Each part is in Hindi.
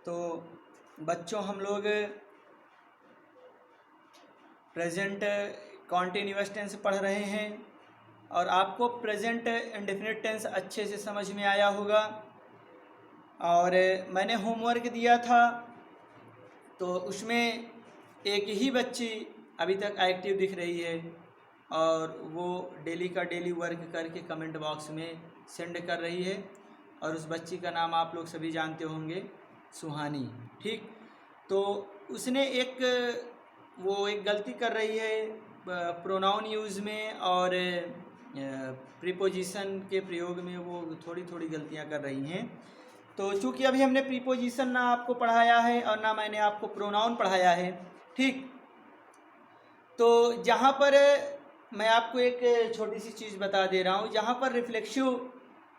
तो बच्चों हम लोग प्रेजेंट कॉन्टिन्यूअस टेंस पढ़ रहे हैं और आपको प्रेजेंट इंडेफिनिट टेंस अच्छे से समझ में आया होगा। और मैंने होमवर्क दिया था तो उसमें एक ही बच्ची अभी तक एक्टिव दिख रही है और वो डेली का डेली वर्क करके कमेंट बॉक्स में सेंड कर रही है और उस बच्ची का नाम आप लोग सभी जानते होंगे, सुहानी। ठीक, तो उसने एक गलती कर रही है प्रोनाउन यूज़ में और प्रीपोजिशन के प्रयोग में, वो थोड़ी थोड़ी गलतियां कर रही हैं। तो चूँकि अभी हमने प्रीपोजिशन ना आपको पढ़ाया है और ना मैंने आपको प्रोनाउन पढ़ाया है, ठीक, तो जहाँ पर मैं आपको एक छोटी सी चीज़ बता दे रहा हूँ, जहाँ पर रिफ्लेक्सिव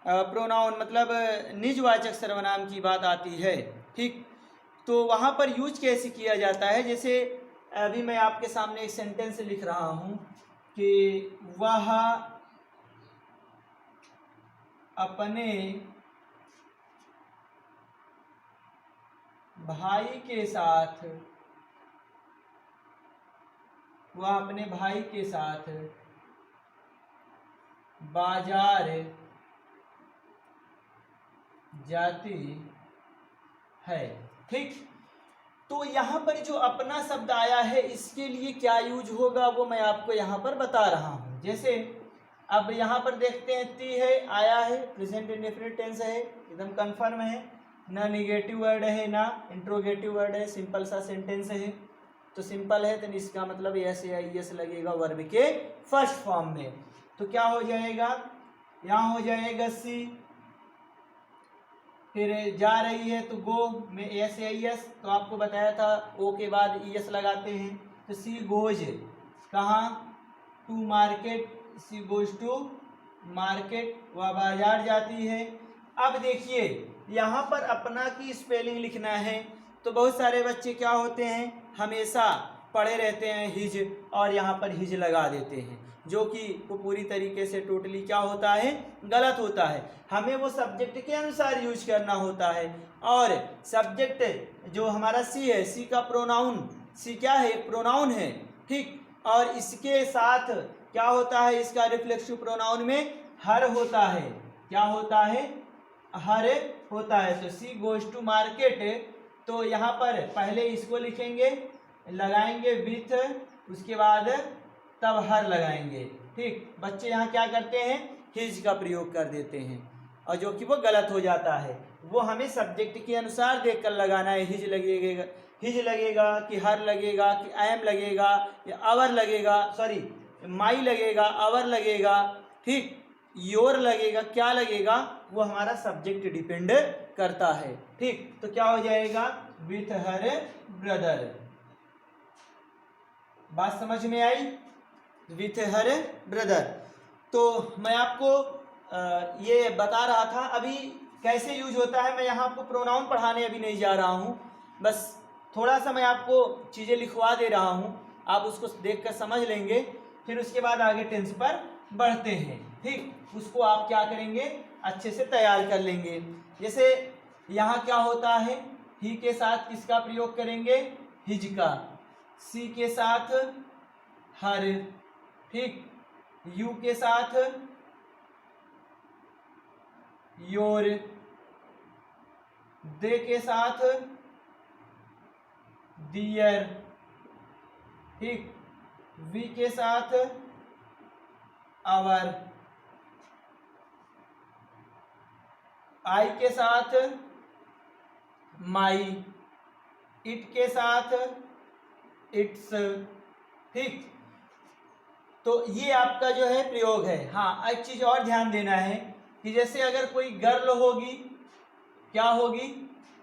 प्रोनाउन मतलब निजवाचक सर्वनाम की बात आती है, ठीक, तो वहाँ पर यूज कैसे किया जाता है। जैसे अभी मैं आपके सामने एक सेंटेंस लिख रहा हूँ कि वह अपने भाई के साथ बाजार जाती है। ठीक, तो यहाँ पर जो अपना शब्द आया है इसके लिए क्या यूज होगा वो मैं आपको यहाँ पर बता रहा हूँ। जैसे अब यहाँ पर देखते हैं ती है, आया है, प्रेजेंट इंडेफिनिट टेंस है, एकदम कंफर्म है, ना निगेटिव वर्ड है ना इंट्रोगेटिव वर्ड है, सिंपल सा सेंटेंस है। तो सिंपल है तो इसका मतलब एस या एस लगेगा वर्ब के फर्स्ट फॉर्म में। तो क्या हो जाएगा, यहाँ हो जाएगा सी, फिर जा रही है तो गो में एस या एस, तो आपको बताया था ओ के बाद एस लगाते हैं। तो सी गोज कहाँ, to market, she goes to market, वह बाजार जाती है। अब देखिए यहाँ पर अपना की स्पेलिंग लिखना है, तो बहुत सारे बच्चे क्या होते हैं, हमेशा पढ़े रहते हैं हिज और यहाँ पर हिज लगा देते हैं, जो कि वो पूरी तरीके से टोटली क्या होता है, गलत होता है। हमें वो सब्जेक्ट के अनुसार यूज करना होता है। और सब्जेक्ट जो हमारा सी है, सी का प्रोनाउन, सी क्या है, प्रोनाउन है, ठीक, और इसके साथ क्या होता है, इसका रिफ्लेक्सिव प्रोनाउन में हर होता है। क्या होता है, हर होता है। तो सी गोज टू मार्केट, तो यहाँ पर पहले इसको लिखेंगे, लगाएंगे विथ, उसके बाद तब हर लगाएंगे। ठीक, बच्चे यहाँ क्या करते हैं, हिज का प्रयोग कर देते हैं और जो कि वो गलत हो जाता है। वो हमें सब्जेक्ट के अनुसार देखकर लगाना है। हिज लगेगा कि हर लगेगा कि एम लगेगा या आवर लगेगा, सॉरी माई लगेगा, आवर लगेगा, ठीक, योर लगेगा, क्या लगेगा, वो हमारा सब्जेक्ट डिपेंड करता है। ठीक, तो क्या हो जाएगा, विथ हर ब्रदर। बात समझ में आई, विथ हर ब्रदर। तो मैं आपको ये बता रहा था अभी कैसे यूज होता है। मैं यहाँ आपको प्रोनाउन पढ़ाने अभी नहीं जा रहा हूँ, बस थोड़ा सा मैं आपको चीज़ें लिखवा दे रहा हूँ, आप उसको देखकर समझ लेंगे, फिर उसके बाद आगे टेंस पर बढ़ते हैं। ठीक, उसको आप क्या करेंगे, अच्छे से तैयार कर लेंगे। जैसे यहाँ क्या होता है, ही के साथ किसका प्रयोग करेंगे, हिज का, सी के साथ हर, ठीक, यू के साथ योर, दे के साथ दियर, ठीक, वी के साथ आवर, आई के साथ माई, इट के साथ इट्स। ठीक, तो ये आपका जो है प्रयोग है। हाँ, एक चीज और ध्यान देना है कि जैसे अगर कोई गर्ल होगी, क्या होगी,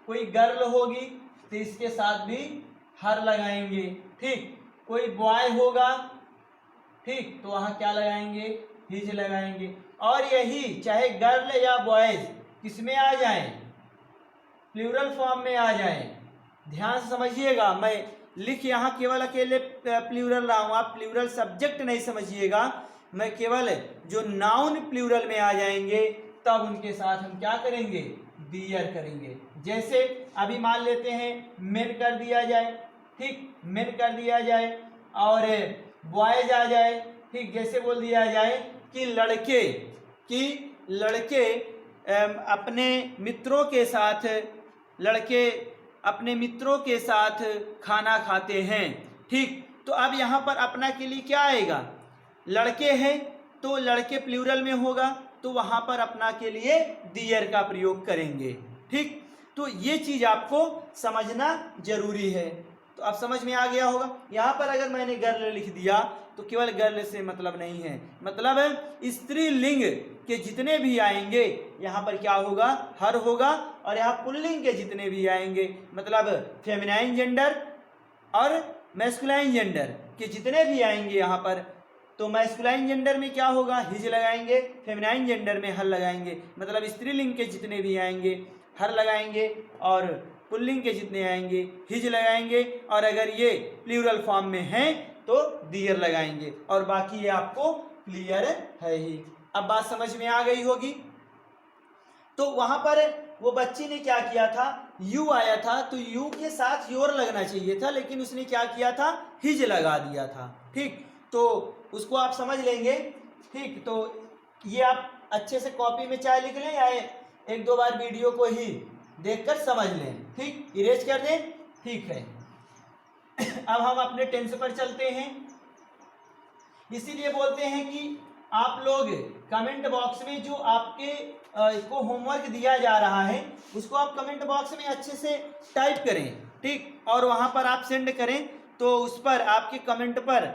कोई गर्ल होगी तो इसके साथ भी हर लगाएंगे। ठीक, कोई बॉय होगा, ठीक, तो वहां क्या लगाएंगे, हिज लगाएंगे। और यही चाहे गर्ल या बॉयज किसमें आ जाएं, प्लूरल फॉर्म में आ जाएं। ध्यान से समझिएगा, मैं लिख यहाँ केवल अकेले प्लूरल रहा हूँ, आप प्लूरल सब्जेक्ट नहीं समझिएगा। मैं केवल जो नाउन प्लूरल में आ जाएंगे तब उनके साथ हम क्या करेंगे, दियर करेंगे। जैसे अभी मान लेते हैं मेन कर दिया जाए, ठीक, मेन कर दिया जाए और बॉयज आ जाए, ठीक, जैसे बोल दिया जाए कि लड़के अपने मित्रों के साथ खाना खाते हैं, ठीक। तो अब यहाँ पर अपना के लिए क्या आएगा, लड़के हैं तो लड़के प्लूरल में होगा, तो वहाँ पर अपना के लिए दियर का प्रयोग करेंगे, ठीक। तो ये चीज़ आपको समझना जरूरी है। तो अब समझ में आ गया होगा। यहाँ पर अगर मैंने गर्ल लिख दिया तो केवल गर्ल से मतलब नहीं है, मतलब स्त्रीलिंग के जितने भी आएंगे यहाँ पर क्या होगा, हर होगा, और यहाँ पुल्लिंग के जितने भी आएंगे मतलब फेमिनाइन जेंडर और मैस्कुलाइन जेंडर के जितने भी आएंगे यहाँ पर, तो मैस्कुलाइन जेंडर में क्या होगा, हिज लगाएंगे, फेमिनाइन जेंडर में हर लगाएंगे, मतलब स्त्रीलिंग के जितने भी आएंगे हर लगाएंगे और पुल्लिंग के जितने आएंगे हिज लगाएंगे, और अगर ये प्लूरल फॉर्म में हैं तो दियर लगाएंगे, और बाकी ये आपको क्लियर है ही। अब बात समझ में आ गई होगी। तो वहां पर वो बच्ची ने क्या किया था, यू आया था तो यू के साथ योर लगना चाहिए था, लेकिन उसने क्या किया था, हिज लगा दिया था, ठीक। तो उसको आप समझ लेंगे, ठीक। तो ये आप अच्छे से कॉपी में चाहे लिख लें या एक दो बार वीडियो को ही देखकर समझ लें, ठीक, इरेज कर दें, ठीक है। अब हम अपने टेंस पर चलते हैं। इसीलिए बोलते हैं कि आप लोग कमेंट बॉक्स में जो आपके को होमवर्क दिया जा रहा है उसको आप कमेंट बॉक्स में अच्छे से टाइप करें, ठीक, और वहां पर आप सेंड करें, तो उस पर आपके कमेंट पर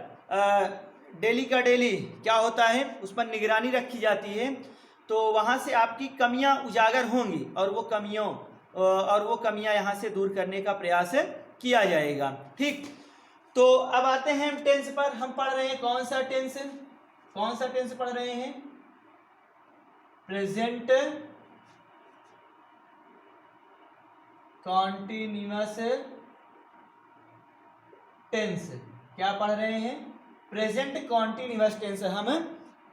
डेली का डेली क्या होता है, उस पर निगरानी रखी जाती है। तो वहां से आपकी कमियां उजागर होंगी और वो कमियां यहां से दूर करने का प्रयास किया जाएगा, ठीक। तो अब आते हैं हम टेंस पर। हम पढ़ रहे हैं कौन सा टेंस पढ़ रहे हैं, प्रेजेंट कॉन्टिन्यूअस टेंस। क्या पढ़ रहे हैं, प्रेजेंट कॉन्टिन्यूअस टेंस हम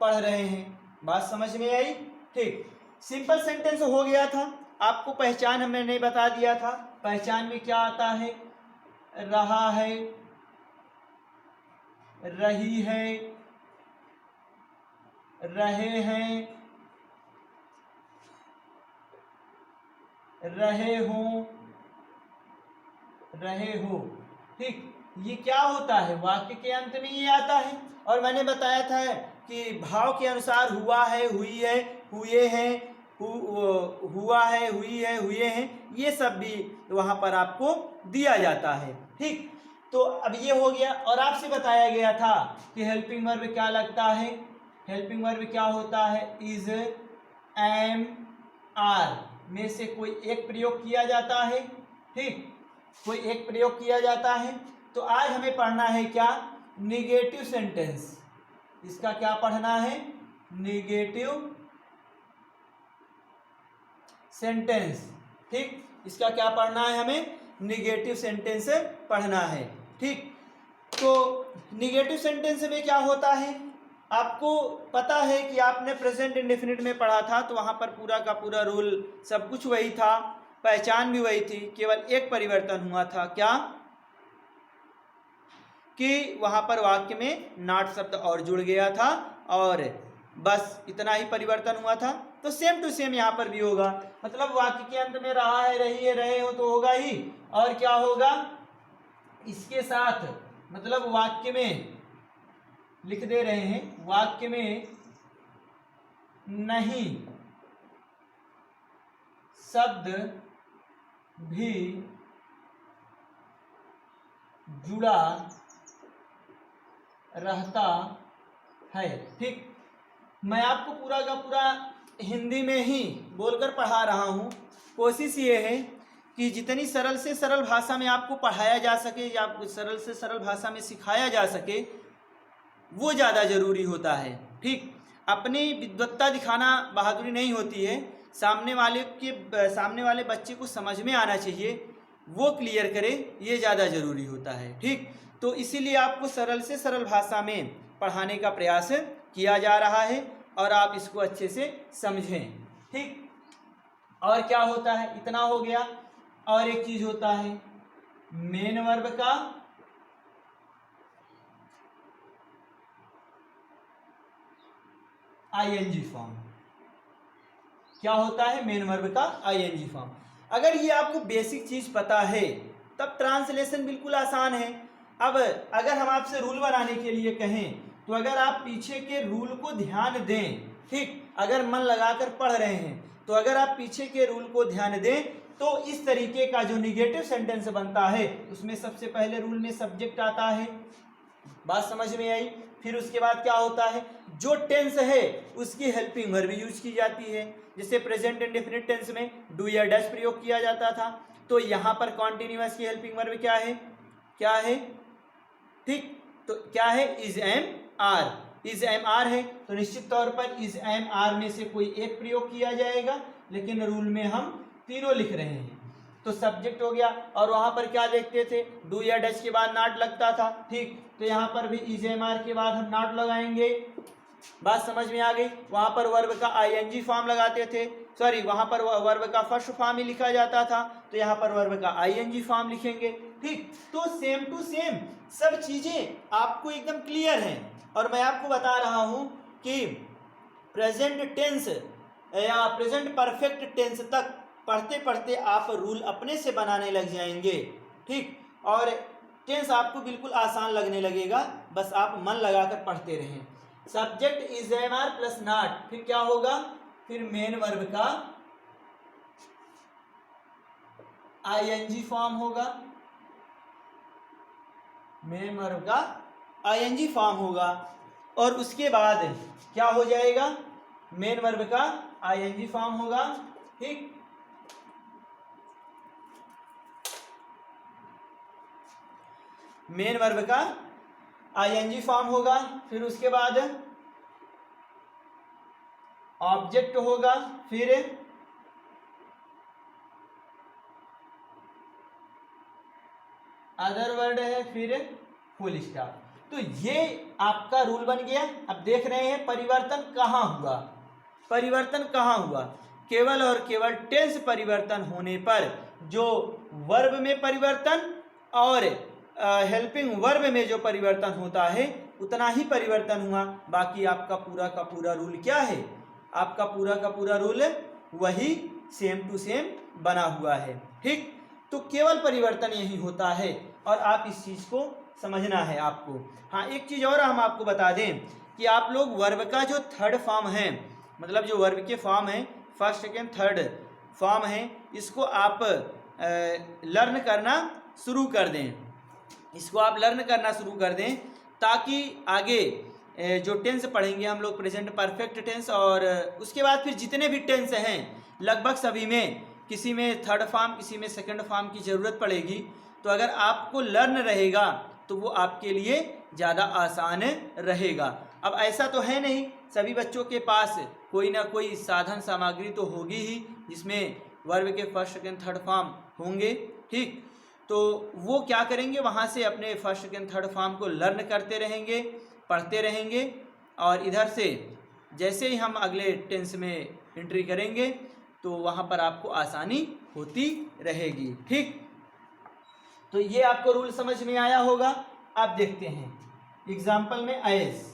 पढ़ रहे हैं। बात समझ में आई, ठीक। सिंपल सेंटेंस हो गया था, आपको पहचान हमने बता दिया था। पहचान में क्या आता है, रहा है, रही है, रहे हैं, रहे हो, ठीक। ये क्या होता है, वाक्य के अंत में ये आता है। और मैंने बताया था कि भाव के अनुसार हुआ है, हुई है, हुए हैं, हुआ है, हुई है, हुए हैं, ये सब भी वहां पर आपको दिया जाता है, ठीक। तो अब ये हो गया। और आपसे बताया गया था कि हेल्पिंग वर्ब क्या लगता है, हेल्पिंग वर्ब क्या होता है, इज, एम, आर में से कोई एक प्रयोग किया जाता है, ठीक, कोई एक प्रयोग किया जाता है। तो आज हमें पढ़ना है क्या, निगेटिव सेंटेंस। इसका क्या पढ़ना है, निगेटिव सेंटेंस, ठीक। इसका क्या पढ़ना है, हमें निगेटिव सेंटेंस पढ़ना है, ठीक। तो निगेटिव सेंटेंस में क्या होता है, आपको पता है कि आपने प्रेजेंट इंडेफिनिट में पढ़ा था, तो वहां पर पूरा का पूरा रूल सब कुछ वही था, पहचान भी वही थी, केवल एक परिवर्तन हुआ था, क्या, कि वहां पर वाक्य में नॉट शब्द और जुड़ गया था, और बस इतना ही परिवर्तन हुआ था। तो सेम टू सेम यहाँ पर भी होगा, मतलब वाक्य के अंत में रहा है, रही है, रहे हो तो होगा ही, और क्या होगा इसके साथ, मतलब वाक्य में लिख दे रहे हैं, वाक्य में नहीं शब्द भी जुड़ा रहता है, ठीक। मैं आपको पूरा का पूरा हिंदी में ही बोलकर पढ़ा रहा हूँ। कोशिश ये है कि जितनी सरल से सरल भाषा में आपको पढ़ाया जा सके या सरल से सरल भाषा में सिखाया जा सके, वो ज़्यादा जरूरी होता है, ठीक। अपनी विद्वत्ता दिखाना बहादुरी नहीं होती है, सामने वाले बच्चे को समझ में आना चाहिए, वो क्लियर करे, ये ज़्यादा जरूरी होता है, ठीक। तो इसीलिए आपको सरल से सरल भाषा में पढ़ाने का प्रयास किया जा रहा है, और आप इसको अच्छे से समझें, ठीक। और क्या होता है, इतना हो गया। और एक चीज होता है मेन वर्ब का आईएनजी फॉर्म। क्या होता है मेन वर्ब का आईएनजी फॉर्म। अगर ये आपको बेसिक चीज पता है तब ट्रांसलेशन बिल्कुल आसान है। अब अगर हम आपसे रूल बनाने के लिए कहें तो अगर आप पीछे के रूल को ध्यान दें, ठीक, अगर मन लगाकर पढ़ रहे हैं तो अगर आप पीछे के रूल को ध्यान दें तो इस तरीके का जो निगेटिव सेंटेंस बनता है उसमें सबसे पहले रूल में सब्जेक्ट आता है। बात समझ में आई। फिर उसके बाद क्या होता है, जो टेंस है उसकी हेल्पिंग वर्ब यूज की जाती है। जैसे प्रेजेंट इंडेफिनिट टेंस में डू या डज प्रयोग किया जाता था, तो यहाँ पर कॉन्टिन्यूअस की हेल्पिंग वर्ब क्या है, क्या है, ठीक, तो क्या है, is am are. Is am are है तो निश्चित तौर पर इज एम आर में से कोई एक प्रयोग किया जाएगा, लेकिन रूल में हम तीनों लिख रहे हैं। तो सब्जेक्ट हो गया, और वहां पर क्या देखते थे, डू या डज के बाद नॉट लगता था, ठीक, तो यहाँ पर भी इज एम आर के बाद हम नॉट लगाएंगे। बात समझ में आ गई। वहां पर वर्ब का आईएनजी फॉर्म लगाते थे, सॉरी वहां पर वर्ब का फर्स्ट फॉर्म ही लिखा जाता था, तो यहाँ पर वर्ब का आईएनजी फॉर्म लिखेंगे, ठीक। तो सेम टू सेम सब चीजें आपको एकदम क्लियर हैं। और मैं आपको बता रहा हूं कि प्रेजेंट टेंस या प्रेजेंट परफेक्ट टेंस तक पढ़ते पढ़ते आप रूल अपने से बनाने लग जाएंगे, ठीक, और टेंस आपको बिल्कुल आसान लगने लगेगा, बस आप मन लगाकर पढ़ते रहें। Subject is am are plus not, फिर क्या होगा, फिर मेन वर्ब का आईएनजी फॉर्म होगा, मेन वर्ब का आईएनजी फॉर्म होगा, और उसके बाद क्या हो जाएगा, मेन वर्ब का आईएनजी फॉर्म होगा, ठीक, मेन वर्ब का आईएनजी फॉर्म होगा। फिर उसके बाद ऑब्जेक्ट होगा, फिर अदर वर्ड है, फिर फुल स्टॉप। तो ये आपका रूल बन गया। अब देख रहे हैं परिवर्तन कहाँ हुआ, परिवर्तन कहाँ हुआ, केवल और केवल टेंस परिवर्तन होने पर जो वर्ब में परिवर्तन और हेल्पिंग वर्ब में जो परिवर्तन होता है उतना ही परिवर्तन हुआ। बाकी आपका पूरा का पूरा रूल क्या है, आपका पूरा का पूरा रूल वही सेम टू सेम बना हुआ है, ठीक। तो केवल परिवर्तन यही होता है और आप इस चीज को समझना है आपको। हाँ, एक चीज और हम आपको बता दें कि आप लोग वर्ब का जो थर्ड फॉर्म है, मतलब जो वर्ब के फॉर्म है फर्स्ट सेकेंड थर्ड फॉर्म है, इसको आप लर्न करना शुरू कर दें, इसको आप लर्न करना शुरू कर दें, ताकि आगे जो टेंस पढ़ेंगे हम लोग प्रेजेंट परफेक्ट टेंस, और उसके बाद फिर जितने भी टेंस हैं लगभग सभी में किसी में थर्ड फॉर्म किसी में सेकंड फॉर्म की ज़रूरत पड़ेगी। तो अगर आपको लर्न रहेगा तो वो आपके लिए ज़्यादा आसान रहेगा। अब ऐसा तो है नहीं, सभी बच्चों के पास कोई ना कोई साधन सामग्री तो होगी ही जिसमें वर्ब के फर्स्ट सेकंड थर्ड फॉर्म होंगे, ठीक। तो वो क्या करेंगे, वहाँ से अपने फर्स्ट सेकंड थर्ड फॉर्म को लर्न करते रहेंगे, पढ़ते रहेंगे, और इधर से जैसे ही हम अगले टेंस में एंट्री करेंगे तो वहाँ पर आपको आसानी होती रहेगी, ठीक। तो ये आपको रूल समझ में आया होगा। आप देखते हैं एग्जाम्पल में एज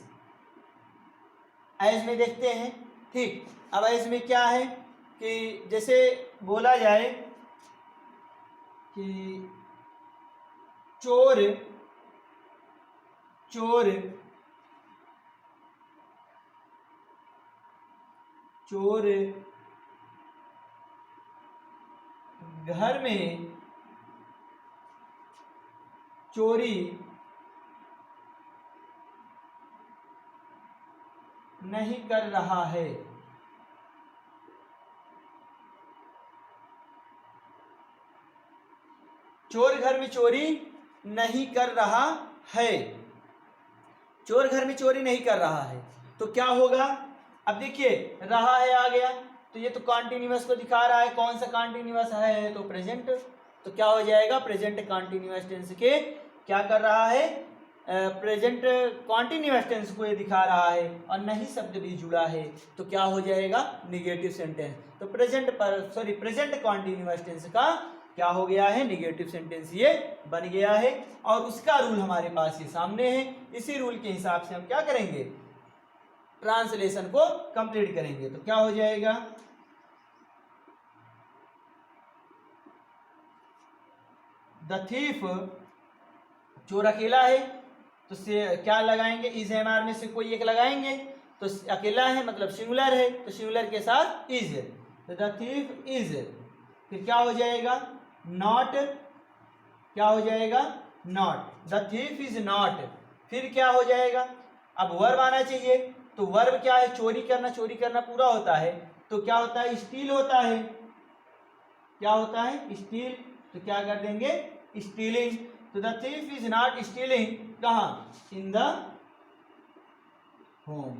में देखते हैं, ठीक। अब एज में क्या है कि जैसे बोला जाए कि चोर चोर चोर घर में चोरी नहीं कर रहा है। चोर घर में चोरी नहीं कर रहा है, चोर घर में चोरी नहीं कर रहा है, तो क्या होगा, अब देखिए रहा है आ गया, तो ये तो कॉन्टिन्यूअस को दिखा रहा है, कौन सा कॉन्टिन्यूअस है, तो प्रेजेंट, तो क्या हो जाएगा, प्रेजेंट कॉन्टिन्यूअस टेंस के क्या कर रहा है, प्रेजेंट कॉन्टिन्यूअस टेंस को ये दिखा रहा है और नहीं शब्द भी जुड़ा है, तो क्या हो जाएगा, निगेटिव सेंटेंस। तो प्रेजेंट कॉन्टिन्यूअस टेंस का क्या हो गया है, निगेटिव सेंटेंस ये बन गया है। और उसका रूल हमारे पास ये सामने है। इसी रूल के हिसाब से हम क्या करेंगे, ट्रांसलेशन को कंप्लीट करेंगे। तो क्या हो जाएगा, द थीफ, चोर अकेला है, तो से क्या लगाएंगे, इज एम आर में से कोई एक लगाएंगे। तो अकेला है मतलब सिंगुलर है, तो सिंगुलर के साथ इज, तो द थीफ इज। फिर क्या हो जाएगा, नॉट, क्या हो जाएगा, not, the thief is not. फिर क्या हो जाएगा, अब वर्ब आना चाहिए। तो वर्ब क्या है, चोरी करना, चोरी करना पूरा होता है, तो क्या होता है, स्टील होता है। क्या होता है, स्टील। तो क्या कर देंगे, स्टीलिंग। तो the thief is not stealing, कहाँ, इन द होम।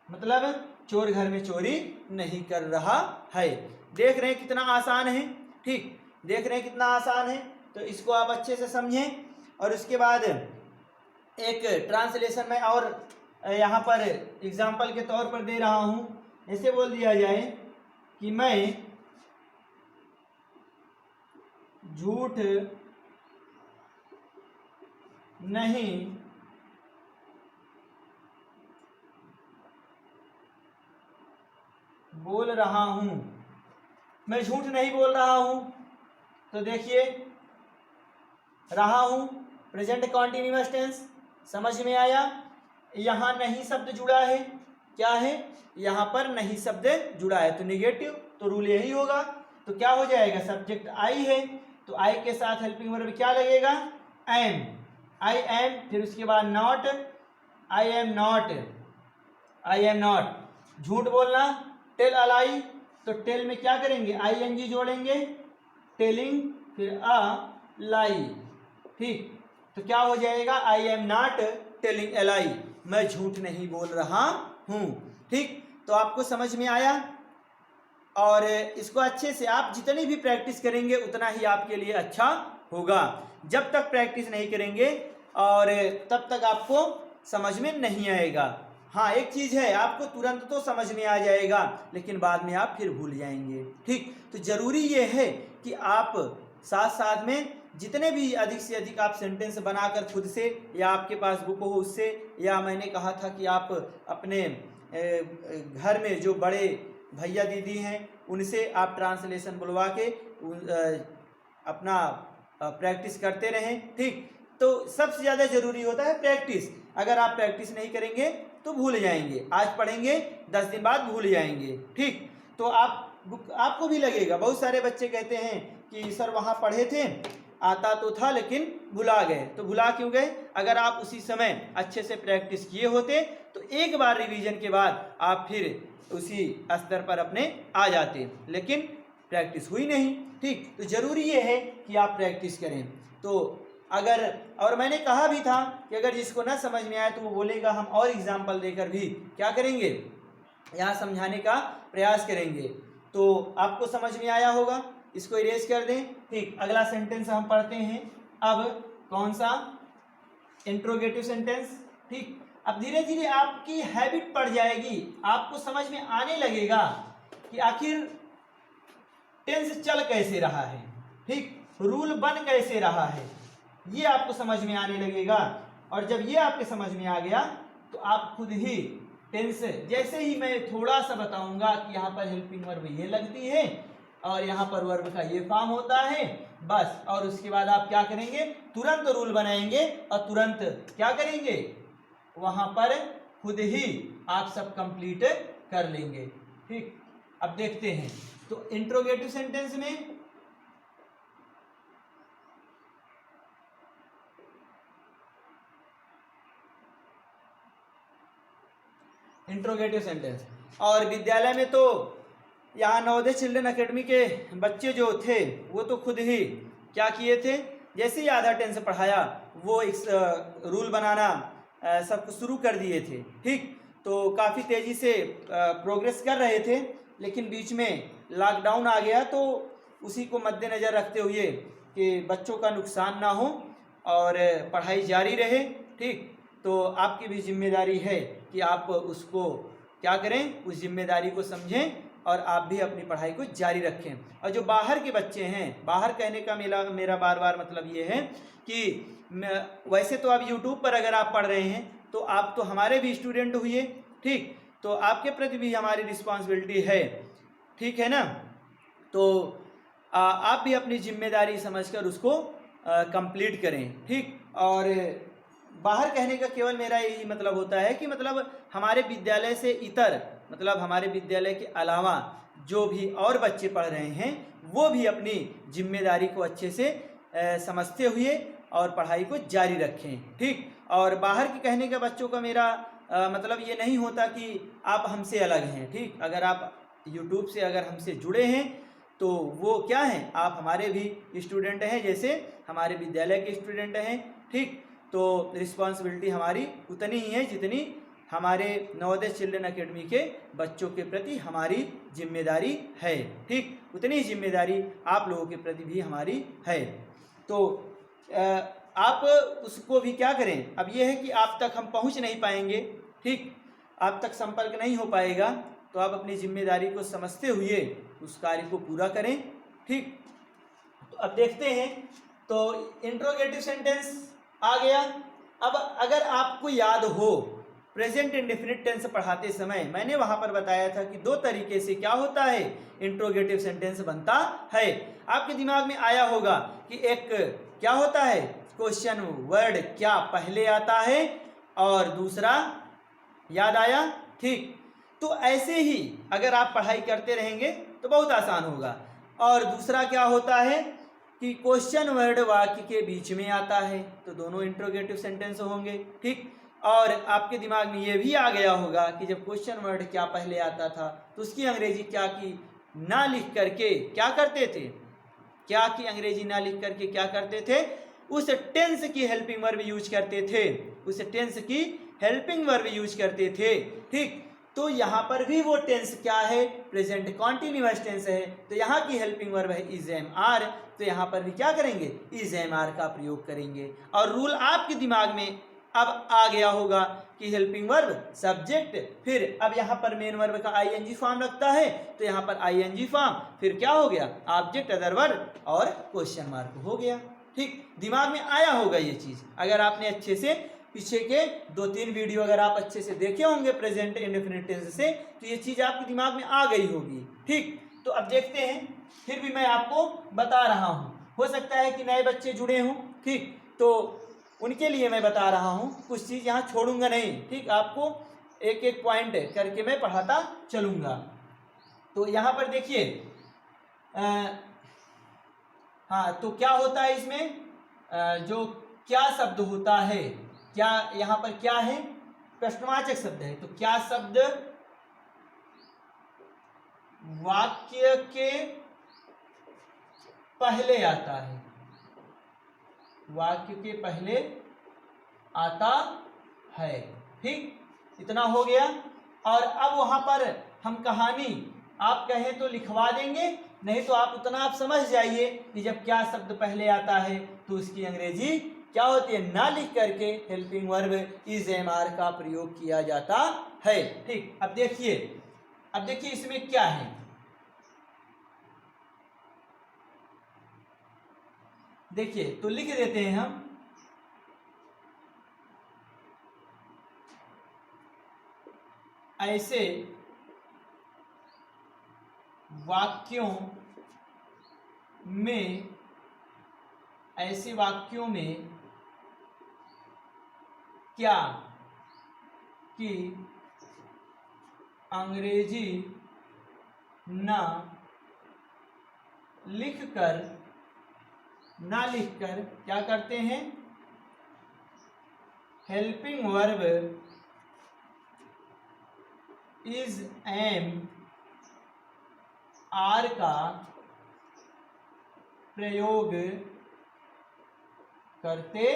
मतलब चोर घर में चोरी नहीं कर रहा है। देख रहे हैं कितना आसान है, ठीक, देख रहे हैं कितना आसान है। तो इसको आप अच्छे से समझें। और उसके बाद एक ट्रांसलेशन में और यहाँ पर एग्जाम्पल के तौर पर दे रहा हूँ। ऐसे बोल दिया जाए कि मैं झूठ नहीं बोल रहा हूं, मैं झूठ नहीं बोल रहा हूं। तो देखिए, रहा हूं प्रेजेंट कॉन्टिन्यूअस टेंस, समझ में आया। यहां नहीं शब्द जुड़ा है, क्या है, यहां पर नहीं शब्द जुड़ा है, तो निगेटिव, तो रूल यही होगा। तो क्या हो जाएगा, सब्जेक्ट आई है, तो आई के साथ हेल्पिंग वर्ब क्या लगेगा, एम, आई एम। फिर उसके बाद not, I am not, I am not. झूठ बोलना, टेल अ लाई, तो टेल में क्या करेंगे, आई एन जी जोड़ेंगे, टेलिंग, फिर अ लाई, ठीक। तो क्या हो जाएगा, I am not telling a lie, मैं झूठ नहीं बोल रहा हूं, ठीक। तो आपको समझ में आया। और इसको अच्छे से आप जितनी भी प्रैक्टिस करेंगे उतना ही आपके लिए अच्छा होगा। जब तक प्रैक्टिस नहीं करेंगे और तब तक आपको समझ में नहीं आएगा। हाँ, एक चीज़ है, आपको तुरंत तो समझ में आ जाएगा, लेकिन बाद में आप फिर भूल जाएंगे, ठीक। तो ज़रूरी ये है कि आप साथ साथ में जितने भी अधिक से अधिक आप सेंटेंस बनाकर खुद से, या आपके पास बुक हो उससे, या मैंने कहा था कि आप अपने घर में जो बड़े भैया दीदी हैं उनसे आप ट्रांसलेशन बुलवा के अपना प्रैक्टिस करते रहें, ठीक। तो सबसे ज़्यादा ज़रूरी होता है प्रैक्टिस। अगर आप प्रैक्टिस नहीं करेंगे तो भूल जाएंगे, आज पढ़ेंगे 10 दिन बाद भूल जाएंगे, ठीक। तो आपको भी लगेगा, बहुत सारे बच्चे कहते हैं कि सर वहाँ पढ़े थे, आता तो था लेकिन भुला गए। तो भुला क्यों गए, अगर आप उसी समय अच्छे से प्रैक्टिस किए होते तो एक बार रिवीजन के बाद आप फिर उसी स्तर पर अपने आ जाते, लेकिन प्रैक्टिस हुई नहीं, ठीक। तो ज़रूरी ये है कि आप प्रैक्टिस करें। तो अगर, और मैंने कहा भी था कि अगर जिसको ना समझ में आए तो वो बोलेगा, हम और एग्जाम्पल देकर भी क्या करेंगे, यहाँ समझाने का प्रयास करेंगे। तो आपको समझ में आया होगा, इसको इरेज कर दें, ठीक। अगला सेंटेंस हम पढ़ते हैं। अब कौन सा, इंट्रोगेटिव सेंटेंस, ठीक। अब धीरे धीरे आपकी हैबिट पड़ जाएगी, आपको समझ में आने लगेगा कि आखिर टेंस चल कैसे रहा है, ठीक, रूल बन कैसे रहा है, ये आपको समझ में आने लगेगा। और जब ये आपके समझ में आ गया तो आप खुद ही टेंस, जैसे ही मैं थोड़ा सा बताऊंगा कि यहाँ पर हेल्पिंग वर्ब ये लगती है और यहाँ पर वर्ब का ये फॉर्म होता है, बस, और उसके बाद आप क्या करेंगे, तुरंत रूल बनाएंगे और तुरंत क्या करेंगे, वहां पर खुद ही आप सब कंप्लीट कर लेंगे, ठीक। अब देखते हैं, तो इंट्रोगेटिव सेंटेंस में इंट्रोगेटिव सेंटेंस, और विद्यालय में तो यहाँ नवोदय चिल्ड्रन एकेडमी के बच्चे जो थे वो तो खुद ही क्या किए थे, जैसे ही आधा टेंस पढ़ाया वो इस रूल बनाना सब शुरू कर दिए थे, ठीक। तो काफ़ी तेज़ी से प्रोग्रेस कर रहे थे, लेकिन बीच में लॉकडाउन आ गया, तो उसी को मद्देनज़र रखते हुए कि बच्चों का नुकसान ना हो, और पढ़ाई जारी रहे। ठीक, तो आपकी भी जिम्मेदारी है कि आप उसको क्या करें, उस जिम्मेदारी को समझें और आप भी अपनी पढ़ाई को जारी रखें। और जो बाहर के बच्चे हैं, बाहर कहने का मेरा बार बार मतलब ये है कि वैसे तो आप यूट्यूब पर अगर आप पढ़ रहे हैं तो आप तो हमारे भी स्टूडेंट हुए। ठीक, तो आपके प्रति भी हमारी रिस्पॉन्सिबिलिटी है। ठीक है ना, तो आप भी अपनी जिम्मेदारी समझकर उसको कंप्लीट करें। ठीक, और बाहर कहने का केवल मेरा यही मतलब होता है कि मतलब हमारे विद्यालय से इतर, मतलब हमारे विद्यालय के अलावा जो भी और बच्चे पढ़ रहे हैं वो भी अपनी जिम्मेदारी को अच्छे से समझते हुए और पढ़ाई को जारी रखें। ठीक, और बाहर के कहने का बच्चों का मेरा मतलब ये नहीं होता कि आप हमसे अलग हैं। ठीक, अगर आप यूट्यूब से अगर हमसे जुड़े हैं तो वो क्या हैं, आप हमारे भी स्टूडेंट हैं, जैसे हमारे विद्यालय के स्टूडेंट हैं। ठीक, तो रिस्पॉन्सिबिलिटी हमारी उतनी ही है जितनी हमारे नवोदय चिल्ड्रन एकेडमी के बच्चों के प्रति हमारी जिम्मेदारी है। ठीक, उतनी ही जिम्मेदारी आप लोगों के प्रति भी हमारी है। तो आप उसको भी क्या करें, अब ये है कि आप तक हम पहुंच नहीं पाएंगे। ठीक, आप तक संपर्क नहीं हो पाएगा, तो आप अपनी जिम्मेदारी को समझते हुए उस कार्य को पूरा करें। ठीक, तो अब देखते हैं, तो इंट्रोगेटिव सेंटेंस आ गया। अब अगर आपको याद हो, प्रेजेंट इंडेफिनिट टेंस पढ़ाते समय मैंने वहां पर बताया था कि दो तरीके से क्या होता है, इंट्रोगेटिव सेंटेंस बनता है। आपके दिमाग में आया होगा कि एक क्या होता है, क्वेश्चन वर्ड क्या पहले आता है, और दूसरा, याद आया? ठीक, तो ऐसे ही अगर आप पढ़ाई करते रहेंगे तो बहुत आसान होगा। और दूसरा क्या होता है कि क्वेश्चन वर्ड वाक्य के बीच में आता है, तो दोनों इंट्रोगेटिव सेंटेंस होंगे। ठीक, और आपके दिमाग में ये भी आ गया होगा कि जब क्वेश्चन वर्ड क्या पहले आता था तो उसकी अंग्रेजी क्या की ना लिख करके क्या करते थे, क्या की अंग्रेजी ना लिख करके क्या करते थे, उस टेंस की हेल्पिंग वर्ब यूज करते थे, उस टेंस की हेल्पिंग वर्ब यूज करते थे। ठीक, तो यहाँ पर भी वो टेंस क्या है, प्रेजेंट कॉन्टिन्यूअस टेंस है, तो यहाँ की हेल्पिंग वर्ब है इज एम आर, तो यहाँ पर भी क्या करेंगे, इज एम आर का प्रयोग करेंगे। और रूल आपके दिमाग में अब आ गया होगा कि हेल्पिंग वर्ब सब्जेक्ट, फिर अब यहाँ पर मेन वर्ब का आईएनजी फॉर्म लगता है, तो यहाँ पर आईएनजी फॉर्म, फिर क्या हो गया, ऑब्जेक्ट अदर वर्ब और क्वेश्चन मार्क हो गया। ठीक, दिमाग में आया होगा ये चीज, अगर आपने अच्छे से पीछे के 2-3 वीडियो अगर आप अच्छे से देखे होंगे प्रेजेंट इंडेफिनिट टेंस से, तो ये चीज आपके दिमाग में आ गई होगी। ठीक, तो अब देखते हैं, फिर भी मैं आपको बता रहा हूँ, हो सकता है कि नए बच्चे जुड़े हों। ठीक, तो उनके लिए मैं बता रहा हूँ, कुछ चीज़ यहाँ छोड़ूंगा नहीं। ठीक, आपको एक एक पॉइंट करके मैं पढ़ाता चलूँगा। तो यहाँ पर देखिए, हाँ, तो क्या होता है इसमें, जो क्या शब्द होता है, क्या यहाँ पर क्या है, प्रश्नवाचक शब्द है, तो क्या शब्द वाक्य के पहले आता है, वाक्य के पहले आता है। ठीक, इतना हो गया। और अब वहां पर हम कहानी आप कहें तो लिखवा देंगे, नहीं तो आप उतना आप समझ जाइए कि जब क्या शब्द पहले आता है तो उसकी अंग्रेजी क्या होती है, ना लिख करके helping verb is am are का प्रयोग किया जाता है। ठीक, अब देखिए इसमें क्या है, देखिए तो लिख देते हैं हम, ऐसे वाक्यों में क्या की अंग्रेजी ना लिखकर क्या करते हैं, helping verb is am are का प्रयोग करते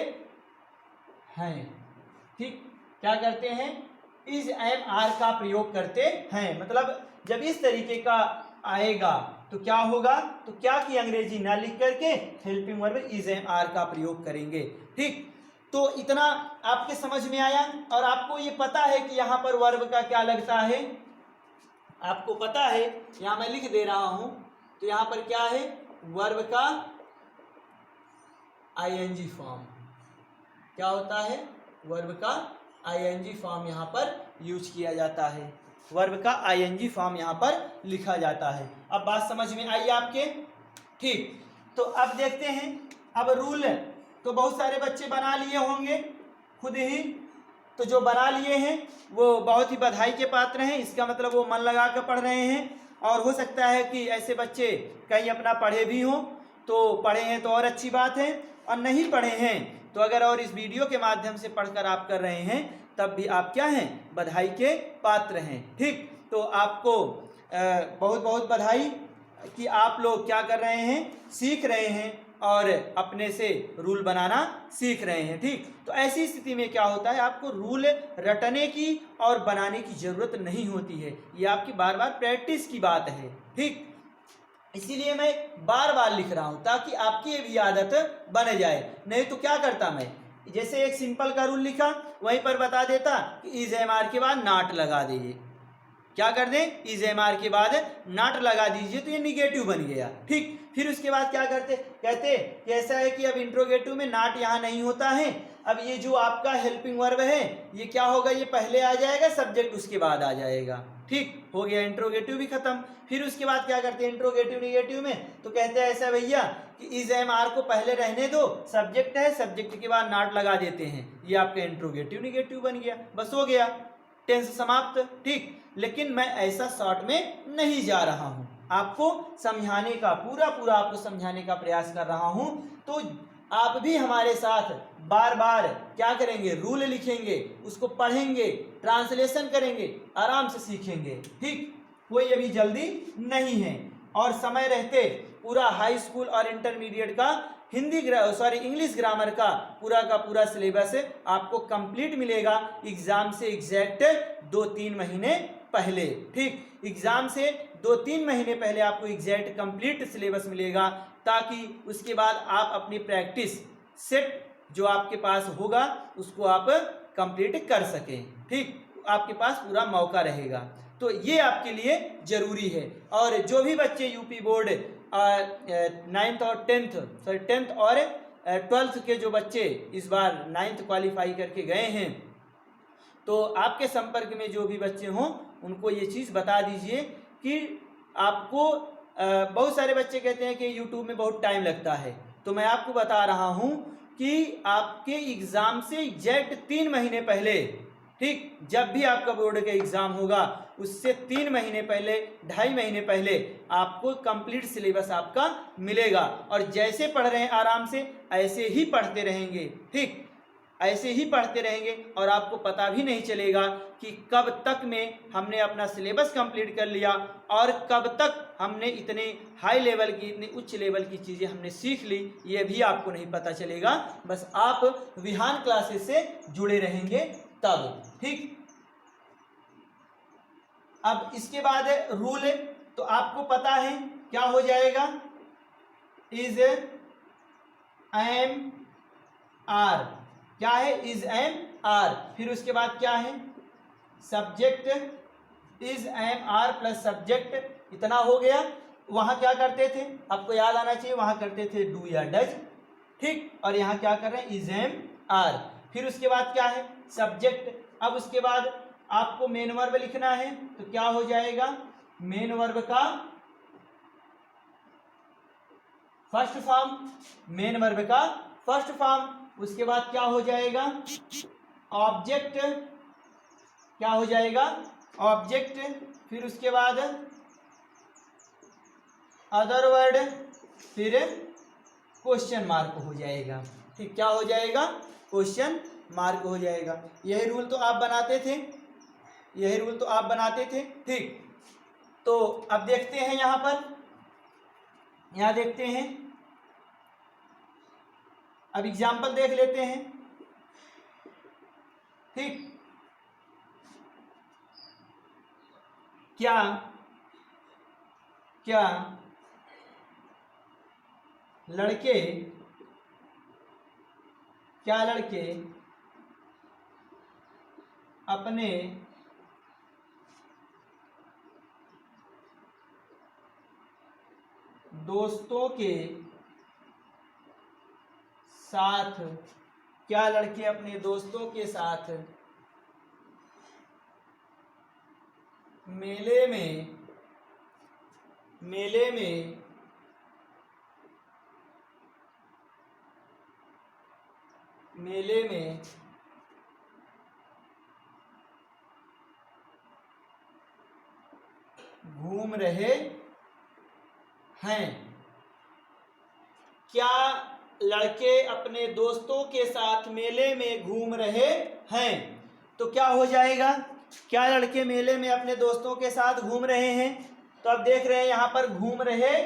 हैं। ठीक, क्या करते हैं, इज एम आर का प्रयोग करते हैं, मतलब जब इस तरीके का आएगा तो क्या होगा, तो क्या की अंग्रेजी ना लिख करके helping verb is am are का प्रयोग करेंगे। ठीक, तो इतना आपके समझ में आया। और आपको ये पता है कि यहाँ पर वर्ब का क्या लगता है, आपको पता है, यहाँ मैं लिख दे रहा हूं, तो यहाँ पर क्या है, वर्ब का आईएनजी फॉर्म। क्या होता है, वर्ब का आईएनजी फॉर्म यहाँ पर यूज किया जाता है, वर्ब का आईएनजी फॉर्म यहाँ पर लिखा जाता है। अब बात समझ में आई आपके, ठीक। तो अब देखते हैं, अब रूल तो बहुत सारे बच्चे बना लिए होंगे खुद ही, तो जो बना लिए हैं वो बहुत ही बधाई के पात्र हैं, इसका मतलब वो मन लगा कर पढ़ रहे हैं। और हो सकता है कि ऐसे बच्चे कहीं अपना पढ़े भी हों, तो पढ़े हैं तो और अच्छी बात है, और नहीं पढ़े हैं तो अगर और इस वीडियो के माध्यम से पढ़कर आप कर रहे हैं तब भी आप क्या हैं, बधाई के पात्र हैं। ठीक, तो आपको बहुत बहुत बधाई कि आप लोग क्या कर रहे हैं, सीख रहे हैं और अपने से रूल बनाना सीख रहे हैं। ठीक, तो ऐसी स्थिति में क्या होता है, आपको रूल रटने की और बनाने की जरूरत नहीं होती है, ये आपकी बार बार प्रैक्टिस की बात है। ठीक, इसीलिए मैं बार बार लिख रहा हूं ताकि आपकी ये भी आदत बन जाए। नहीं तो क्या करता मैं, जैसे एक सिंपल का रूल लिखा वहीं पर बता देता कि इज एम आर के बाद नॉट लगा दीजिए, क्या कर दें, इज एम आर के बाद नॉट लगा दीजिए, तो ये निगेटिव बन गया। ठीक, फिर उसके बाद क्या करते, कहते कि ऐसा है कि अब इंट्रोगेटिव में नॉट यहाँ नहीं होता है, अब ये जो आपका हेल्पिंग वर्ब है ये क्या होगा, ये पहले आ जाएगा, सब्जेक्ट उसके बाद आ जाएगा। ठीक, हो गया, इंट्रोगेटिव भी खत्म। फिर उसके बाद क्या करते हैं, इंट्रोगेटिव निगेटिव में तो कहते हैं ऐसा भैया कि इज एम आर को पहले रहने दो, सब्जेक्ट है, सब्जेक्ट के बाद नॉट लगा देते हैं, ये आपका इंट्रोगेटिव निगेटिव बन गया, बस हो गया, टेंस समाप्त। ठीक, लेकिन मैं ऐसा शॉर्ट में नहीं जा रहा हूं, आपको समझाने का पूरा आपको समझाने का प्रयास कर रहा हूं। तो आप भी हमारे साथ बार बार क्या करेंगे, रूल लिखेंगे, उसको पढ़ेंगे, ट्रांसलेशन करेंगे, आराम से सीखेंगे। ठीक, कोई अभी जल्दी नहीं है, और समय रहते पूरा हाई स्कूल और इंटरमीडिएट का इंग्लिश ग्रामर का पूरा सिलेबस आपको कंप्लीट मिलेगा एग्जाम से एग्जैक्ट 2-3 महीने पहले। ठीक, एग्जाम से 2-3 महीने पहले आपको एग्जैक्ट कंप्लीट सिलेबस मिलेगा, ताकि उसके बाद आप अपनी प्रैक्टिस सेट जो आपके पास होगा उसको आप कंप्लीट कर सकें। ठीक, आपके पास पूरा मौका रहेगा, तो ये आपके लिए जरूरी है। और जो भी बच्चे यूपी बोर्ड 9th और 10th और 12th के जो बच्चे इस बार 9th क्वालिफाई करके गए हैं, तो आपके संपर्क में जो भी बच्चे हों उनको ये चीज़ बता दीजिए कि आपको बहुत सारे बच्चे कहते हैं कि यूट्यूब में बहुत टाइम लगता है, तो मैं आपको बता रहा हूँ कि आपके एग्ज़ाम से एग्जैक्ट 3 महीने पहले, ठीक, जब भी आपका बोर्ड का एग्ज़ाम होगा उससे 3 महीने पहले, 2.5 महीने पहले आपको कंप्लीट सिलेबस आपका मिलेगा। और जैसे पढ़ रहे हैं आराम से ऐसे ही पढ़ते रहेंगे। ठीक, ऐसे ही पढ़ते रहेंगे और आपको पता भी नहीं चलेगा कि कब तक में हमने अपना सिलेबस कंप्लीट कर लिया और कब तक हमने इतने हाई लेवल की, इतने उच्च लेवल की चीज़ें हमने सीख ली, ये भी आपको नहीं पता चलेगा। बस आप विहान क्लासेस से जुड़े रहेंगे तब। ठीक, अब इसके बाद रूल तो आपको पता है क्या हो जाएगा, इज एम आर, क्या है, इज एम आर, फिर उसके बाद क्या है, subject, is am are plus subject, इतना हो गया। वहां क्या करते थे, आपको याद आना चाहिए, वहां करते थे डू या डज। ठीक, और यहाँ क्या कर रहे हैं, इज एम आर, फिर उसके बाद क्या है, सब्जेक्ट। अब उसके बाद आपको मेन वर्ब लिखना है, तो क्या हो जाएगा, मेन वर्ब का फर्स्ट फॉर्म, मेन वर्ब का फर्स्ट फॉर्म। उसके बाद क्या हो जाएगा, ऑब्जेक्ट, क्या हो जाएगा, ऑब्जेक्ट, फिर उसके बाद अदर वर्ड, फिर क्वेश्चन मार्क हो जाएगा। ठीक, क्या हो जाएगा, क्वेश्चन मार्क हो जाएगा। यही रूल तो आप बनाते थे, यही रूल तो आप बनाते थे। ठीक, तो अब देखते हैं यहां पर, यहां देखते हैं, अब एग्जाम्पल देख लेते हैं। ठीक, क्या क्या क्या लड़के अपने दोस्तों के साथ, क्या लड़के अपने दोस्तों के साथ मेले में घूम रहे हैं। क्या लड़के अपने दोस्तों के साथ मेले में घूम रहे हैं? तो क्या हो जाएगा, क्या लड़के मेले में अपने दोस्तों के साथ घूम रहे हैं? तो आप देख रहे हैं यहाँ पर घूम रहे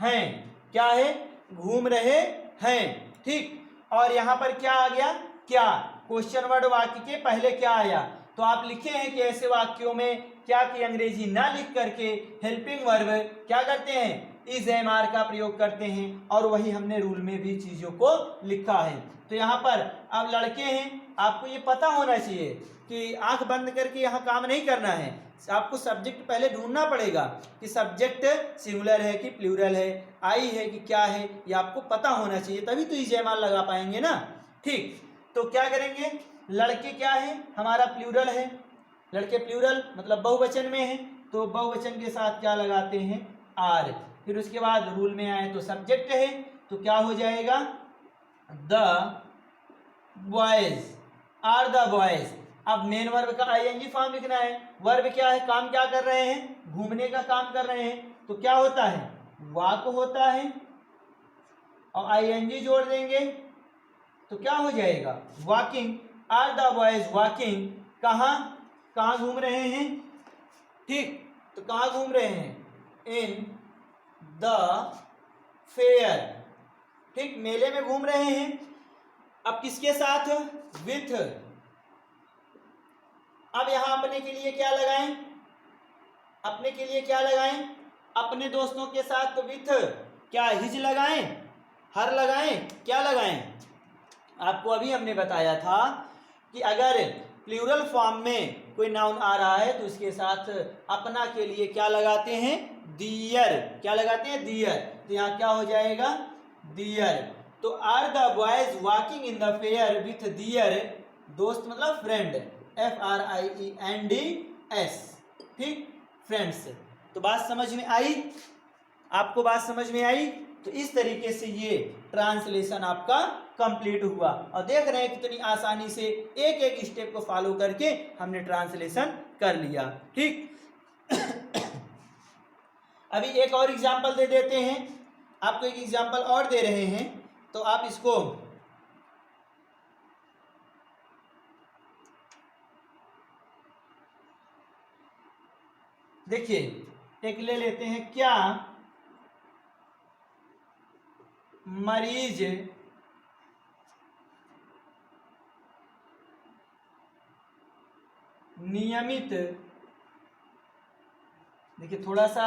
हैं, क्या है, घूम रहे हैं, ठीक। और यहाँ पर क्या आ गया, क्या, क्वेश्चन वर्ड वाक्य के पहले क्या आया, तो आप लिखे हैं कि ऐसे वाक्यों में क्या कि अंग्रेजी ना लिख करके हेल्पिंग वर्ब क्या करते हैं, इज एम आर का प्रयोग करते हैं, और वही हमने रूल में भी चीजों को लिखा है। तो यहाँ पर अब लड़के हैं, आपको ये पता होना चाहिए कि आंख बंद करके यहाँ काम नहीं करना है, आपको सब्जेक्ट पहले ढूंढना पड़ेगा कि सब्जेक्ट सिंगुलर है कि प्लूरल है, आई है कि क्या है, ये आपको पता होना चाहिए, तभी तो इज एम आर लगा पाएंगे ना, ठीक। तो क्या करेंगे, लड़के क्या है, हमारा प्लूरल है, लड़के प्लूरल मतलब बहुवचन में है, तो बहुवचन के साथ क्या लगाते हैं, आर। फिर उसके बाद रूल में आए तो सब्जेक्ट है, तो क्या हो जाएगा, the boys are the boys. अब मेन वर्ब का आईएनजी फॉर्म लिखना है, वर्ब क्या है, काम क्या कर रहे हैं, घूमने का काम कर रहे हैं, तो क्या होता है, वॉक होता है, और आईएनजी जोड़ देंगे तो क्या हो जाएगा, walking, are the boys walking, कहाँ घूम रहे हैं, ठीक। तो कहाँ घूम रहे हैं, इन द फेयर, ठीक, मेले में घूम रहे हैं। अब किसके साथ, विथ। अब यहां अपने के लिए क्या लगाएं, अपने के लिए क्या लगाएं, अपने दोस्तों के साथ विथ, क्या हिज लगाएं, हर लगाएं, क्या लगाएं, आपको अभी हमने बताया था कि अगर प्लूरल फॉर्म में कोई नाउन आ रहा है तो उसके साथ अपना के लिए क्या लगाते हैं, दियर, क्या लगाते हैं, दियर। तो यहाँ क्या हो जाएगा, दियर। तो are the boys walking in the fair with their, दोस्त मतलब फ्रेंड, FRIENDS, ठीक, फ्रेंड्स। तो बात समझ में आई, आपको बात समझ में आई। तो इस तरीके से ये ट्रांसलेशन आपका कंप्लीट हुआ, और देख रहे हैं कितनी आसानी से एक एक स्टेप को फॉलो करके हमने ट्रांसलेशन कर लिया, ठीक। अभी एक और एग्जांपल दे देते हैं, आपको एक एग्जांपल और दे रहे हैं, तो आप इसको देखिए, एक ले लेते हैं, क्या मरीज नियमित, देखिए थोड़ा सा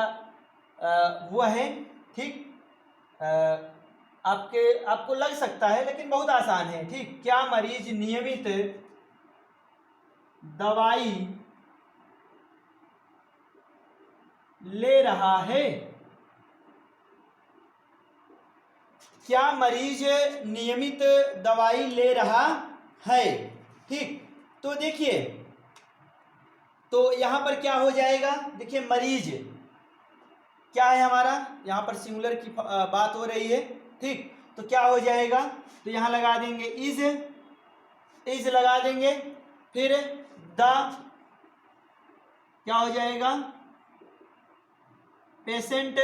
वो है, ठीक, आपको लग सकता है लेकिन बहुत आसान है, ठीक। क्या मरीज नियमित दवाई ले रहा है, क्या मरीज नियमित दवाई ले रहा है, ठीक। तो देखिए, तो यहां पर क्या हो जाएगा, देखिए मरीज क्या है हमारा, यहां पर सिंगुलर की बात हो रही है, ठीक। तो क्या हो जाएगा, तो यहां लगा देंगे इज लगा देंगे, फिर द क्या हो जाएगा, पेशेंट,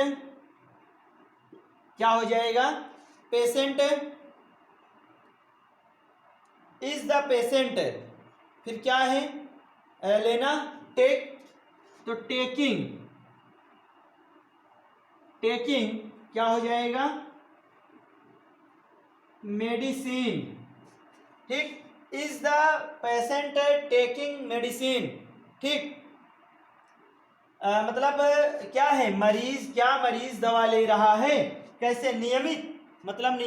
क्या हो जाएगा, पेशेंट, इज द पेशेंट, फिर क्या है लेना, टेक, तो टेकिंग क्या हो जाएगा, मेडिसिन, ठीक। Is the patient taking medicine, ठीक। मतलब क्या है, मरीज दवा ले रहा है, कैसे, नियमित मतलब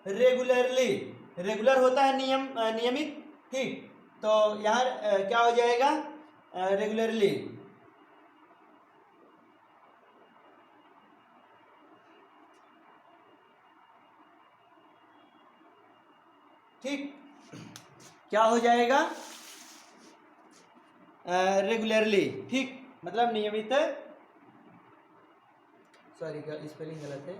रेगुलरली, रेगुलर होता है नियमित, ठीक। तो यहाँ क्या हो जाएगा, रेगुलरली, ठीक। क्या हो जाएगा, रेगुलरली, ठीक, मतलब नियमित, सॉरी स्पेलिंग गलत है,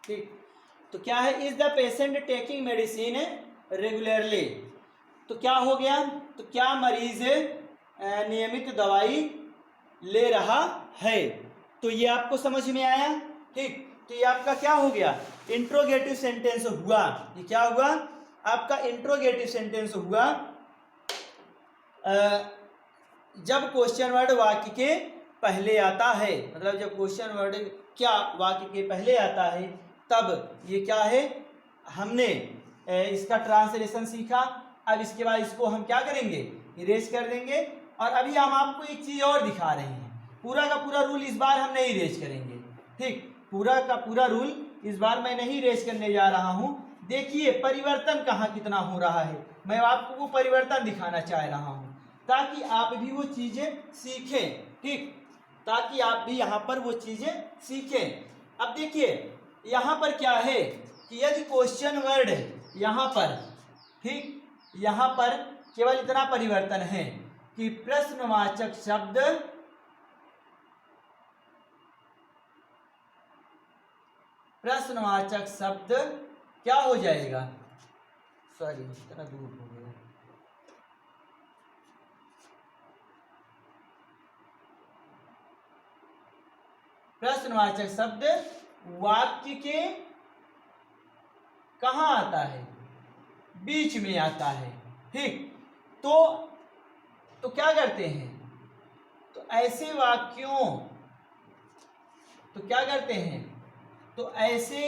ठीक। तो क्या है, is the patient taking medicine regularly, तो क्या हो गया, तो क्या मरीज नियमित दवाई ले रहा है, तो ये आपको समझ में आया, ठीक। तो ये आपका क्या हो गया, इंट्रोगेटिव सेंटेंस हुआ, ये क्या हुआ, आपका इंट्रोगेटिव सेंटेंस हुआ। जब क्वेश्चन वर्ड वाक्य के पहले आता है, मतलब जब क्वेश्चन वर्ड क्या वाक्य के पहले आता है, तब ये क्या है, हमने इसका ट्रांसलेशन सीखा। अब इसके बाद इसको हम क्या करेंगे, इरेज कर देंगे। और अभी हम आपको एक चीज और दिखा रहे हैं, पूरा का पूरा रूल इस बार हम नहीं इरेज करेंगे, ठीक, पूरा का पूरा रूल इस बार मैं नहीं इरेज करने जा रहा हूं। देखिए परिवर्तन कहाँ कितना हो रहा है, मैं आपको वो परिवर्तन दिखाना चाह रहा हूं, ताकि आप भी वो चीजें सीखें, ठीक, ताकि आप भी यहाँ पर वो चीजें सीखें। अब देखिए यहाँ पर क्या है कि यदि क्वेश्चन वर्ड यहाँ पर, ठीक, यहाँ पर केवल इतना परिवर्तन है कि प्रश्नवाचक शब्द क्या हो जाएगा, सॉरी इतना दूर हो गया, प्रश्नवाचक शब्द वाक्य के कहाँ आता है, बीच में आता है, ठीक। तो क्या करते हैं, तो ऐसे वाक्यों, तो क्या करते हैं, तो ऐसे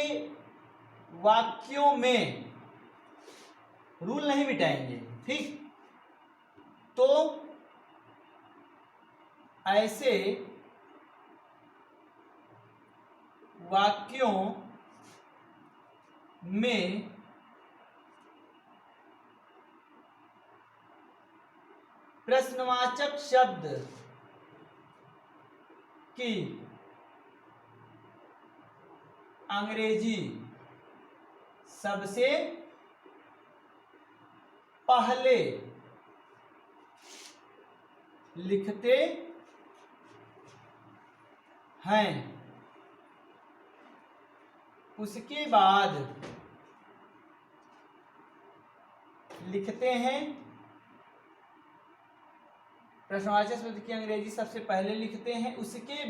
वाक्यों में रूल नहीं मिटाएंगे, ठीक। तो ऐसे वाक्यों में प्रश्नवाचक शब्द की अंग्रेजी सबसे पहले लिखते हैं, उसके बाद लिखते हैं, प्रश्नवाचक शब्द की अंग्रेजी सबसे पहले लिखते हैं, उसके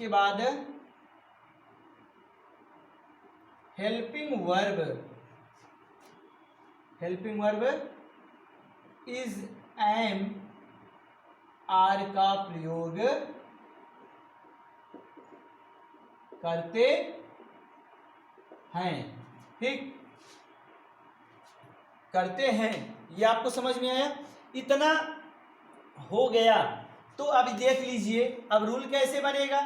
बाद helping verb is am are का प्रयोग करते हैं, ठीक, करते हैं। ये आपको समझ में आया, इतना हो गया। तो अब देख लीजिए अब रूल कैसे बनेगा,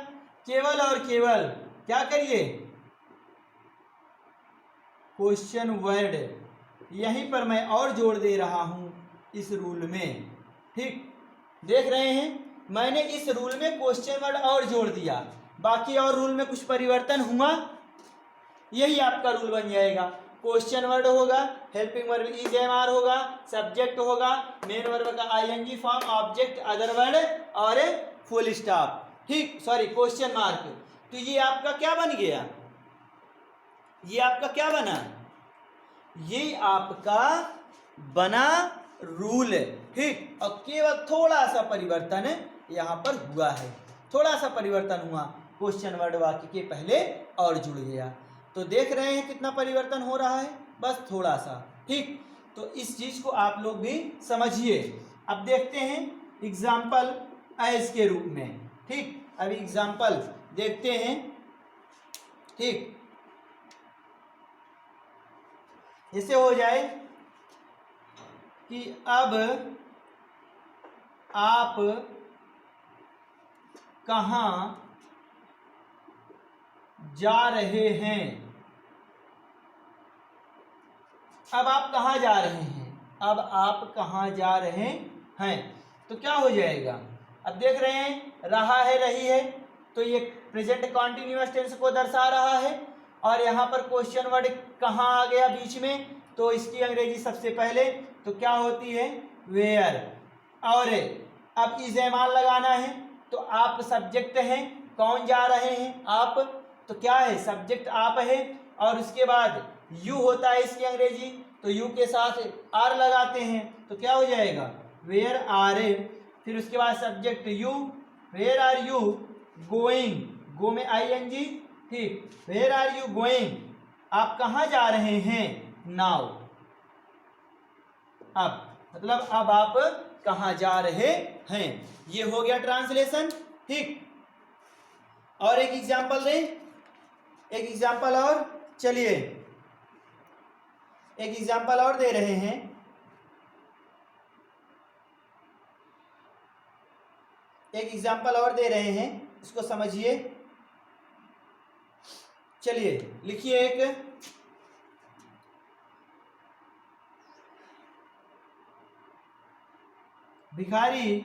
केवल और केवल क्या करिए, क्वेश्चन वर्ड यहीं पर मैं और जोड़ दे रहा हूं इस रूल में, ठीक, देख रहे हैं मैंने इस रूल में क्वेश्चन वर्ड और जोड़ दिया, बाकी और रूल में कुछ परिवर्तन हुआ, यही आपका रूल बन जाएगा। क्वेश्चन वर्ड होगा, helping verb is am are होगा, सब्जेक्ट होगा, मेन वर्ब का ING form, object other word और फुल स्टॉप, ठीक, सॉरी क्वेश्चन मार्क। तो ये आपका क्या बन गया, ये आपका क्या बना, ये आपका बना रूल, ठीक। और केवल थोड़ा सा परिवर्तन यहाँ पर हुआ है, थोड़ा सा परिवर्तन हुआ, क्वेश्चन वर्ड वाक्य के पहले और जुड़ गया। तो देख रहे हैं कितना परिवर्तन हो रहा है, बस थोड़ा सा, ठीक। तो इस चीज को आप लोग भी समझिए। अब देखते हैं एग्जाम्पल एज के रूप में, ठीक, अभी एग्जाम्पल देखते हैं, ठीक। इससे हो जाए कि अब आप कहाँ जा रहे हैं। अब आप कहाँ जा रहे हैं, अब आप कहाँ जा रहे हैं, तो क्या हो जाएगा। अब देख रहे हैं रहा है रही है, तो ये प्रेजेंट कॉन्टिन्यूअस टेंस को दर्शा रहा है, और यहाँ पर क्वेश्चन वर्ड कहाँ आ गया बीच में, तो इसकी अंग्रेजी सबसे पहले तो क्या होती है, वेयर। और अब इज़ेमान लगाना है, तो आप सब्जेक्ट हैं, कौन जा रहे हैं, आप, तो क्या है, सब्जेक्ट आप है, और उसके बाद यू होता है इसकी अंग्रेजी, तो यू के साथ आर लगाते हैं, तो क्या हो जाएगा, वेयर आर। फिर उसके बाद subject you, where are you going, go में आई एन जी, ठीक, वेयर आर यू गोइंग, आप कहाँ जा रहे हैं, नाउ। अब मतलब अब आप कहाँ जा रहे हैं, ये हो गया ट्रांसलेशन, ठीक। और एक एग्जांपल दें, एक एग्जांपल और, चलिए एक एग्जांपल और दे रहे हैं। एक एग्जांपल और दे रहे हैं, इसको समझिए। चलिए लिखिए, एक भिखारी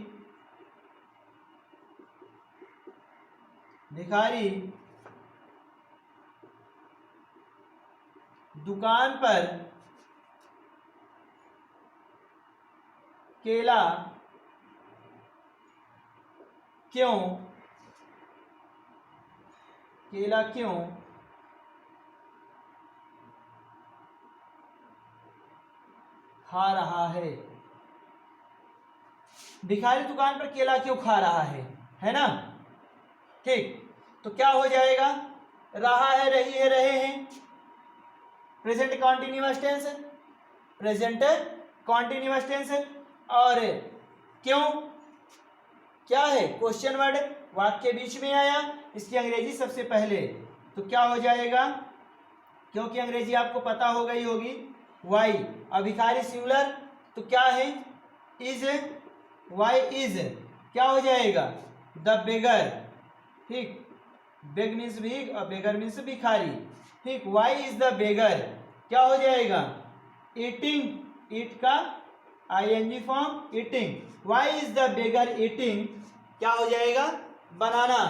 दुकान पर केला क्यों खा रहा है। भिखारी दुकान पर केला क्यों खा रहा है ना, ठीक। तो क्या हो जाएगा, रहा है रही है रहे हैं, प्रेजेंट कॉन्टिन्यूअस टेंस, और क्यों क्या है, क्वेश्चन वर्ड वाक्य के बीच में आया, इसकी अंग्रेजी सबसे पहले, तो क्या हो जाएगा, क्योंकि अंग्रेजी आपको पता हो गई होगी, वाई। अभिखारी सिंगुलर, तो क्या है, इज, वाई इज, क्या हो जाएगा, द बेगर, ठीक, बेग मीन्स भीख और बेगर मीन्स भिखारी, ठीक, वाई इज द बेगर, क्या हो जाएगा, ईटिंग, ईट का ING form, eating, why is the beggar eating, क्या हो जाएगा, बनाना,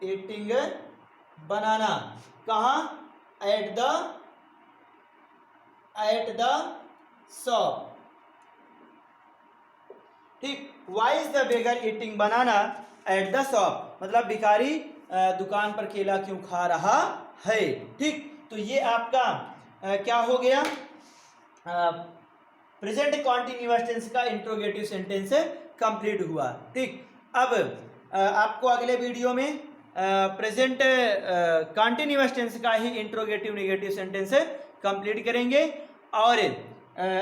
ईटिंग बनाना, कहाँ, एट द शॉप, ठीक, why is the beggar eating banana at the shop, मतलब भिखारी दुकान पर केला क्यों खा रहा है, ठीक। तो ये आपका क्या हो गया, प्रेजेंट कॉन्टिन्यूअस टेंस का इंट्रोगेटिव सेंटेंस कंप्लीट हुआ, ठीक। अब आपको अगले वीडियो में प्रेजेंट कॉन्टिन्यूअस टेंस का ही इंट्रोगेटिव नेगेटिव सेंटेंस कंप्लीट करेंगे। और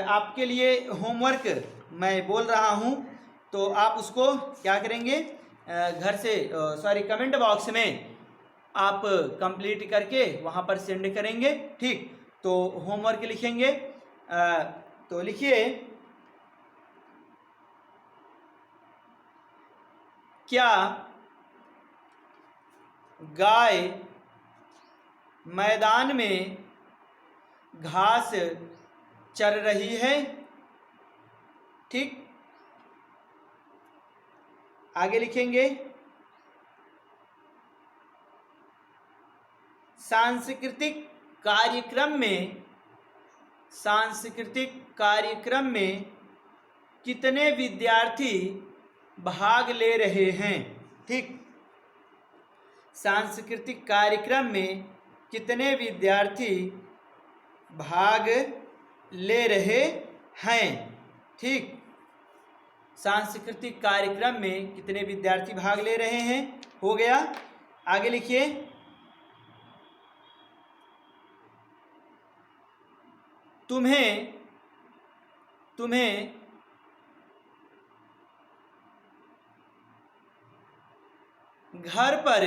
आपके लिए होमवर्क मैं बोल रहा हूँ, तो आप उसको क्या करेंगे, घर से कमेंट बॉक्स में आप कंप्लीट करके वहाँ पर सेंड करेंगे, ठीक। तो होमवर्क लिखेंगे, तो लिखिए, क्या गाय मैदान में घास चर रही है, ठीक। आगे लिखेंगे, सांस्कृतिक कार्यक्रम में कितने विद्यार्थी भाग ले रहे हैं, ठीक। सांस्कृतिक कार्यक्रम में कितने विद्यार्थी भाग ले रहे हैं, ठीक। सांस्कृतिक कार्यक्रम में कितने विद्यार्थी भाग ले रहे हैं, हो गया। आगे लिखिए, तुम्हें घर पर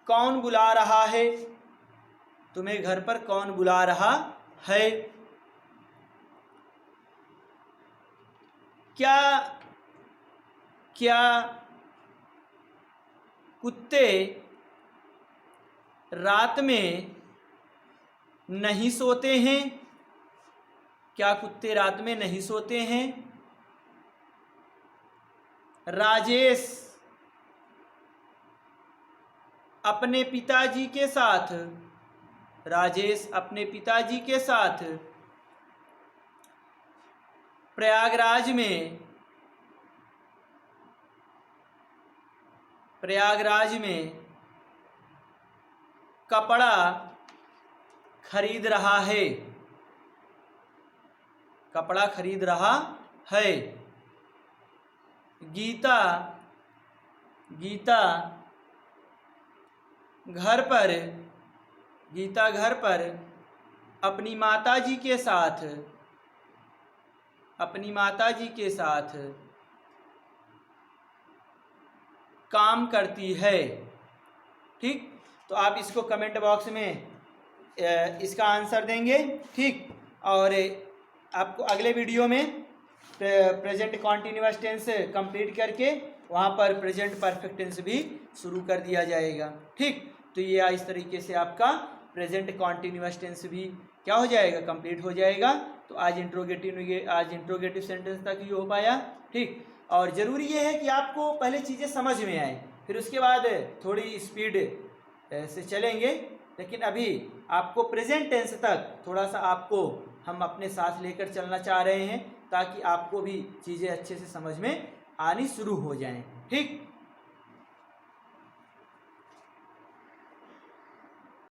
कौन बुला रहा है, तुम्हें घर पर कौन बुला रहा है। क्या क्या कुत्ते रात में नहीं सोते हैं। क्या कुत्ते रात में नहीं सोते हैं। राजेश अपने पिताजी के साथ राजेश अपने पिताजी के साथ प्रयागराज में कपड़ा खरीद रहा है। कपड़ा खरीद रहा है। गीता घर पर अपनी माताजी के साथ काम करती है। ठीक, तो आप इसको कमेंट बॉक्स में इसका आंसर देंगे। ठीक, और आपको अगले वीडियो में प्रेजेंट कॉन्टिन्यूअस टेंस कंप्लीट करके वहाँ पर प्रेजेंट परफेक्ट टेंस भी शुरू कर दिया जाएगा। ठीक, तो ये इस तरीके से आपका प्रेजेंट कॉन्टिन्यूअस टेंस भी क्या हो जाएगा, कंप्लीट हो जाएगा। तो आज इंट्रोगेटिव सेंटेंस तक ही हो पाया। ठीक, और ज़रूरी ये है कि आपको पहले चीज़ें समझ में आए, फिर उसके बाद थोड़ी स्पीड से चलेंगे। लेकिन अभी आपको प्रेजेंट टेंस तक थोड़ा सा आपको हम अपने साथ लेकर चलना चाह रहे हैं, ताकि आपको भी चीज़ें अच्छे से समझ में आनी शुरू हो जाएं। ठीक।